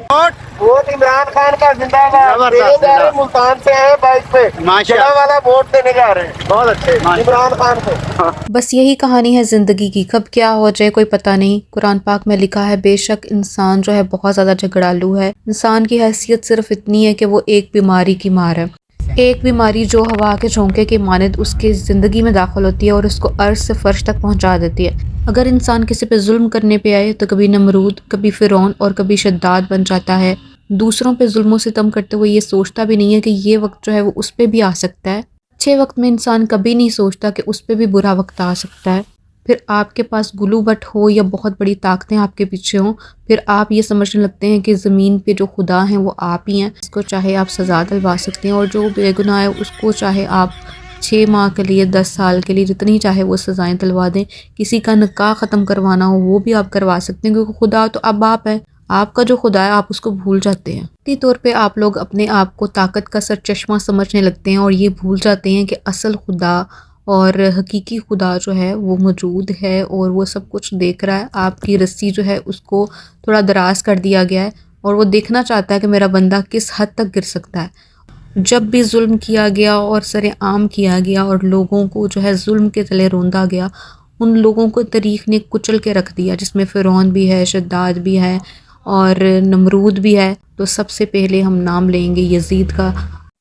Vote Imran Khan का जिंदाबाद देने जा रहे हैं, मुल्तान से आए बाइक पे माशाल्लाह वाला वोट देने जा रहे हैं। बहुत अच्छे इमरान खान को। बस यही कहानी है ज़िंदगी की, कब क्या हो जाए कोई पता नहीं। कुरान पाक में लिखा है बेशक इंसान जो है बहुत ज़्यादा झगड़ालू है। इंसान की हैसियत सिर्फ इतनी है कि वो एक बीमारी की मार है, एक बीमारी जो हवा के झोंके की मानद उसके ज़िंदगी में दाखिल होती है और उसको अर्श से फर्श तक पहुंचा देती है। अगर इंसान किसी पे जुल्म करने पे आए तो कभी नमरूद, कभी फ़िरौन और कभी शद्दाद बन जाता है। दूसरों पे जुल्म सितम करते हुए ये सोचता भी नहीं है कि ये वक्त जो है वो उस पर भी आ सकता है। अच्छे वक्त में इंसान कभी नहीं सोचता कि उस पर भी बुरा वक्त आ सकता है। फिर आपके पास गुलू बट हो या बहुत बड़ी ताकतें आपके पीछे हों, फिर आप ये समझने लगते हैं कि ज़मीन पे जो खुदा हैं वो आप ही हैं। इसको चाहे आप सज़ा दिलवा सकते हैं और जो बेगुनाह है उसको चाहे आप 6 माह के लिए, 10 साल के लिए, जितनी चाहे वो सज़ाएं दिलवा दें। किसी का निकाह ख़त्म करवाना हो वो भी आप करवा सकते हैं, क्योंकि खुदा तो अब आप है। आपका जो खुदा है आप उसको भूल जाते हैं। इसी तौर पे आप लोग अपने आप को ताकत का सरचश्मा समझने लगते हैं और ये भूल जाते हैं कि असल खुदा और हकीकी खुदा जो है वो मौजूद है और वो सब कुछ देख रहा है। आपकी रस्सी जो है उसको थोड़ा दराज कर दिया गया है और वो देखना चाहता है कि मेरा बंदा किस हद तक गिर सकता है। जब भी जुल्म किया गया और सरेआम किया गया और लोगों को जो है जुल्म के तले रोंदा गया, उन लोगों को तारीख़ ने कुचल के रख दिया, जिसमें फ़िरौन भी है, शद्दाद भी है और नमरूद भी है। तो सबसे पहले हम नाम लेंगे यजीद का।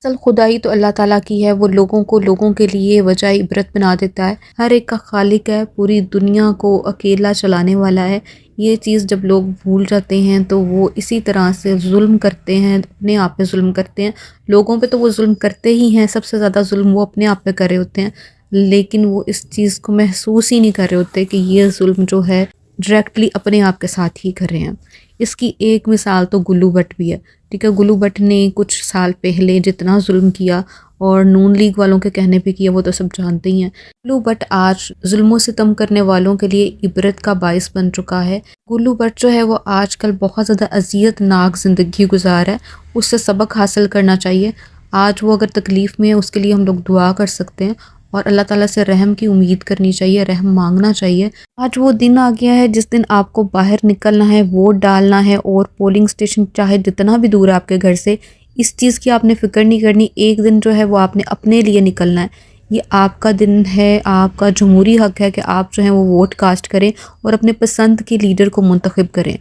असल खुदाई तो अल्लाह ताला की है, वो लोगों के लिए वजह इबरत बना देता है। हर एक का खालिक है, पूरी दुनिया को अकेला चलाने वाला है। ये चीज़ जब लोग भूल जाते हैं तो वो इसी तरह से जुल्म करते हैं, अपने आप पे जुल्म करते हैं। लोगों पे तो वो जुल्म करते ही हैं, सबसे ज़्यादा जुल्म वो अपने आप पे कर रहे होते हैं, लेकिन वो इस चीज़ को महसूस ही नहीं कर रहे होते कि ये जुल्म जो है डायरेक्टली अपने आप के साथ ही कर रहे हैं। इसकी एक मिसाल तो गुल्लू भट्ट भी है। ठीक है, गुल्लू भट्ट ने कुछ साल पहले जितना जुल्म किया और नून लीग वालों के कहने पे किया वो तो सब जानते ही हैं। गुल्लू भट्ट आज जुल्मों सितम करने वालों के लिए इबरत का बाइस बन चुका है। गुल्लू भट्ट जो है वो आजकल बहुत ज़्यादा अजियतनाक ज़िंदगी गुजार है, उससे सबक हासिल करना चाहिए। आज वो अगर तकलीफ़ में है उसके लिए हम लोग दुआ कर सकते हैं और अल्लाह ताला से रहम की उम्मीद करनी चाहिए, रहम मांगना चाहिए। आज वो दिन आ गया है जिस दिन आपको बाहर निकलना है, वोट डालना है और पोलिंग स्टेशन चाहे जितना भी दूर है आपके घर से, इस चीज़ की आपने फ़िक्र नहीं करनी। एक दिन जो है वो आपने अपने लिए निकलना है। ये आपका दिन है, आपका जमहूरी हक़ है कि आप जो है वो वोट कास्ट करें और अपने पसंद के लीडर को मुंतखब करें।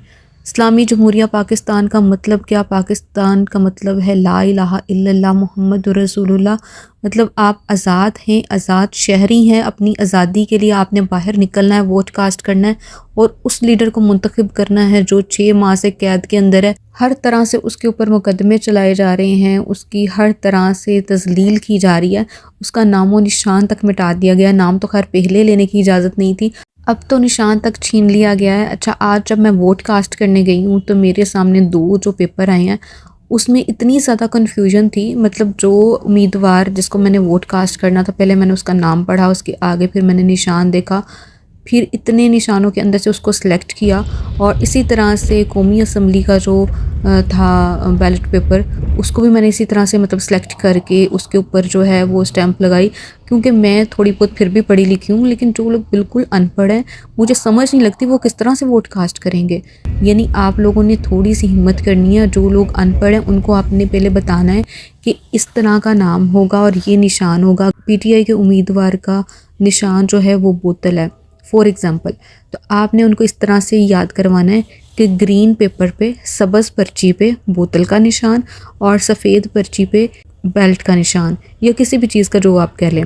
इस्लामी जमहूरिया पाकिस्तान का मतलब क्या? पाकिस्तान का मतलब है ला इलाहा इल्लल्लाह मुहम्मदुर रसूलुल्लाह। मतलब आप आज़ाद हैं, आज़ाद शहरी हैं। अपनी आज़ादी के लिए आपने बाहर निकलना है, वोट कास्ट करना है और उस लीडर को मुंतखब करना है जो 6 माह से कैद के अंदर है। हर तरह से उसके ऊपर मुकदमे चलाए जा रहे हैं, उसकी हर तरह से तज़लील की जा रही है, उसका नामो निशान तक मिटा दिया गया। नाम तो खैर पहले लेने की इजाज़त नहीं थी, अब तो निशान तक छीन लिया गया है। अच्छा, आज जब मैं वोट कास्ट करने गई हूँ तो मेरे सामने 2 जो पेपर आए हैं उसमें इतनी ज़्यादा कन्फ्यूजन थी। मतलब जो उम्मीदवार जिसको मैंने वोट कास्ट करना था, पहले मैंने उसका नाम पढ़ा, उसके आगे फिर मैंने निशान देखा, फिर इतने निशानों के अंदर से उसको सिलेक्ट किया और इसी तरह से कौमी असम्बली का जो था बैलेट पेपर, उसको भी मैंने इसी तरह से मतलब सिलेक्ट करके उसके ऊपर जो है वो स्टैंप लगाई। क्योंकि मैं थोड़ी बहुत फिर भी पढ़ी लिखी हूँ, लेकिन जो लोग बिल्कुल अनपढ़ हैं मुझे समझ नहीं लगती वो किस तरह से वोट कास्ट करेंगे। यानी आप लोगों ने थोड़ी सी हिम्मत करनी है। जो लोग अनपढ़ हैं उनको आपने पहले बताना है कि इस तरह का नाम होगा और ये निशान होगा। पीटीआई के उम्मीदवार का निशान जो है वो बोतल है फॉर एग्ज़ाम्पल, तो आपने उनको इस तरह से याद करवाना है कि ग्रीन पेपर पे, सब्ज़ पर्ची पे बोतल का निशान और सफ़ेद पर्ची पे बेल्ट का निशान, या किसी भी चीज़ का जो आप कह लें।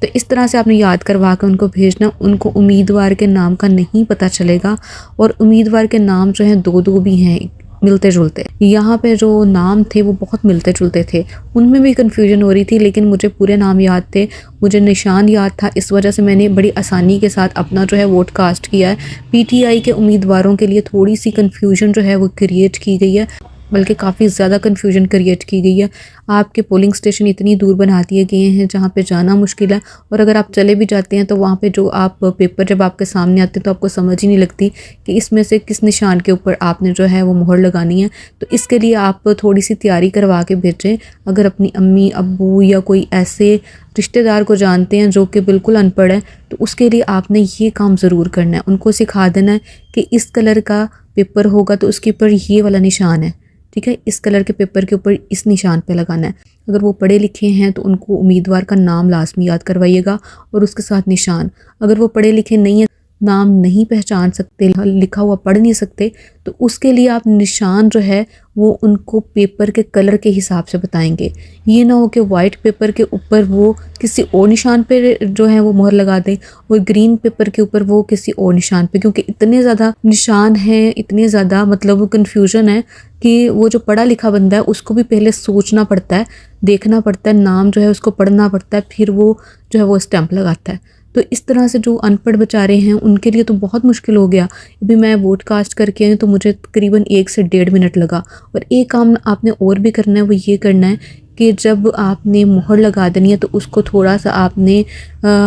तो इस तरह से आपने याद करवा कर उनको भेजना। उनको उम्मीदवार के नाम का नहीं पता चलेगा और उम्मीदवार के नाम जो हैं 2-2 भी हैं मिलते जुलते। यहाँ पे जो नाम थे वो बहुत मिलते जुलते थे, उनमें भी कन्फ्यूजन हो रही थी, लेकिन मुझे पूरे नाम याद थे, मुझे निशान याद था। इस वजह से मैंने बड़ी आसानी के साथ अपना जो है वोट कास्ट किया है। पीटीआई के उम्मीदवारों के लिए थोड़ी सी कन्फ्यूजन जो है वो क्रिएट की गई है, बल्कि काफ़ी ज़्यादा कन्फ्यूजन क्रिएट की गई है। आपके पोलिंग स्टेशन इतनी दूर बना दिए गए हैं जहाँ पे जाना मुश्किल है, और अगर आप चले भी जाते हैं तो वहाँ पे जो आप पेपर जब आपके सामने आते हैं तो आपको समझ ही नहीं लगती कि इसमें से किस निशान के ऊपर आपने जो है वो मोहर लगानी है। तो इसके लिए आप थोड़ी सी तैयारी करवा के भेजें। अगर अपनी अम्मी, अब्बू या कोई ऐसे रिश्तेदार को जानते हैं जो कि बिल्कुल अनपढ़ है, तो उसके लिए आपने ये काम ज़रूर करना है। उनको सिखा देना है कि इस कलर का पेपर होगा तो उसके ऊपर ये वाला निशान है, ठीक है। इस कलर के पेपर के ऊपर इस निशान पे लगाना है। अगर वो पढ़े लिखे हैं तो उनको उम्मीदवार का नाम लाजमी याद करवाइएगा और उसके साथ निशान। अगर वो पढ़े लिखे नहीं है, नाम नहीं पहचान सकते, लिखा हुआ पढ़ नहीं सकते, तो उसके लिए आप निशान जो है वो उनको पेपर के कलर के हिसाब से बताएंगे। ये ना हो कि वाइट पेपर के ऊपर वो किसी और निशान पे जो है वो मोहर लगा दें और ग्रीन पेपर के ऊपर वो किसी और निशान पे, क्योंकि इतने ज़्यादा निशान हैं, इतने ज़्यादा मतलब कन्फ्यूजन है कि वो जो पढ़ा लिखा बंदा है उसको भी पहले सोचना पड़ता है, देखना पड़ता है, नाम जो है उसको पढ़ना पड़ता है, फिर वो जो है वो स्टैंप लगाता है। तो इस तरह से जो अनपढ़ बेचारे हैं उनके लिए तो बहुत मुश्किल हो गया। अभी मैं वोट कास्ट करके आई तो मुझे तकरीबन 1 से 1.5 मिनट लगा। और एक काम आपने और भी करना है, वो ये करना है कि जब आपने मोहर लगा देनी है तो उसको थोड़ा सा आपने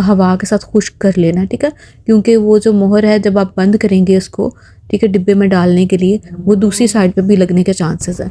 हवा के साथ खुश्क कर लेना है, ठीक है। क्योंकि वो जो मोहर है जब आप बंद करेंगे इसको, ठीक है, डिब्बे में डालने के लिए, वो दूसरी साइड पे भी लगने के चांसेस हैं।